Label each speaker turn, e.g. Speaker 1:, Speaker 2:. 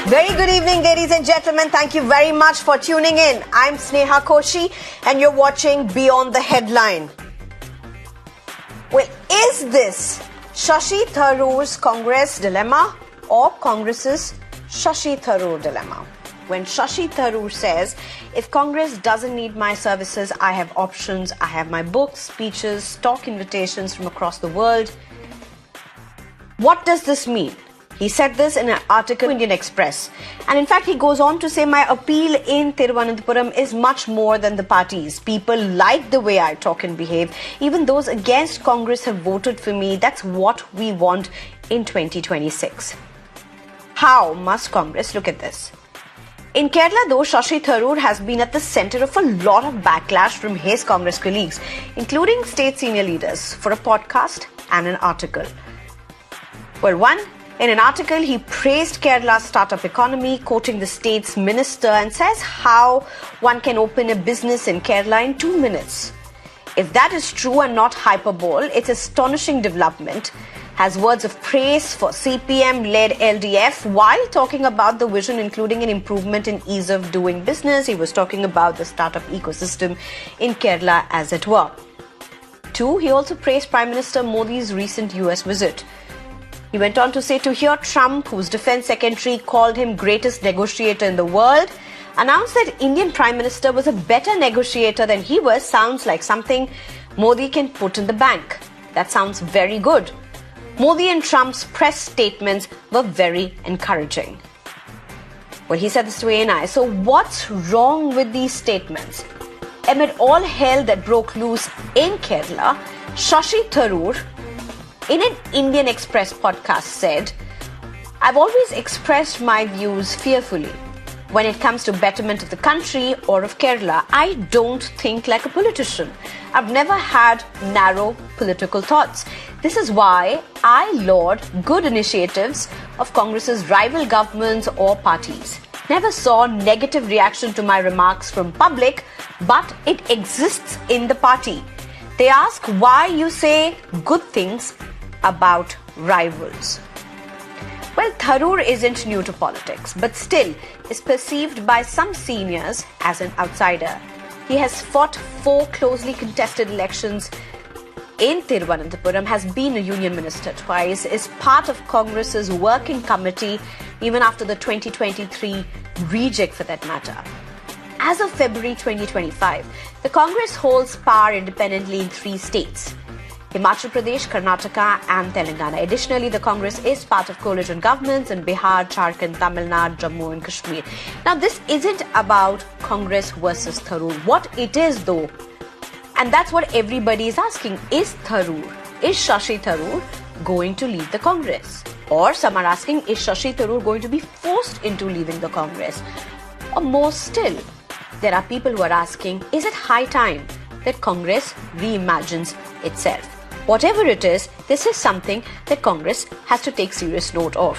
Speaker 1: Very good evening, ladies and gentlemen. Thank you very much for tuning in. I'm Sneha Koshi and you're watching Beyond the Headline. Well, is this Shashi Tharoor's Congress dilemma or Congress's Shashi Tharoor dilemma? When Shashi Tharoor says, if Congress doesn't need my services, I have options, I have my books, speeches, stock invitations from across the world. What does this mean? He said this in an article in Indian Express. And in fact, he goes on to say, my appeal in Thiruvananthapuram is much more than the parties. People like the way I talk and behave. Even those against Congress have voted for me. That's what we want in 2026. How must Congress look at this? In Kerala, though, Shashi Tharoor has been at the centre of a lot of backlash from his Congress colleagues, including state senior leaders, for a podcast and an article. Well, in an article, he praised Kerala's startup economy, quoting the state's minister, and says how one can open a business in Kerala in 2 minutes. If that is true and not hyperbole, it's astonishing development. Has words of praise for CPM-led LDF while talking about the vision, including an improvement in ease of doing business. He was talking about the startup ecosystem in Kerala, as it were. 2, he also praised Prime Minister Modi's recent US visit. He went on to say, to hear Trump, whose defense secretary called him greatest negotiator in the world, announce that Indian Prime Minister was a better negotiator than he was sounds like something Modi can put in the bank. That sounds very good. Modi and Trump's press statements were very encouraging. Well, he said this to ANI. So what's wrong with these statements? Amid all hell that broke loose in Kerala, Shashi Tharoor, in an Indian Express podcast, said, I've always expressed my views fearfully. When it comes to betterment of the country or of Kerala, I don't think like a politician. I've never had narrow political thoughts. This is why I laud good initiatives of Congress's rival governments or parties. Never saw negative reaction to my remarks from public, but it exists in the party. They ask why you say good things about rivals. Well, Tharoor isn't new to politics, but still is perceived by some seniors as an outsider. He has fought 4 closely contested elections in Thiruvananthapuram, has been a union minister twice, is part of Congress's working committee even after the 2023 reject for that matter. As of February 2025, the Congress holds power independently in 3 states: Himachal Pradesh, Karnataka and Telangana. Additionally, the Congress is part of coalition governments in Bihar, Jharkhand, Tamil Nadu, Jammu and Kashmir. Now, this isn't about Congress versus Tharoor. What it is, though, and that's what everybody is asking, is Shashi Tharoor going to leave the Congress? Or some are asking, is Shashi Tharoor going to be forced into leaving the Congress? Or more still, there are people who are asking, is it high time that Congress reimagines itself? Whatever it is, this is something that Congress has to take serious note of.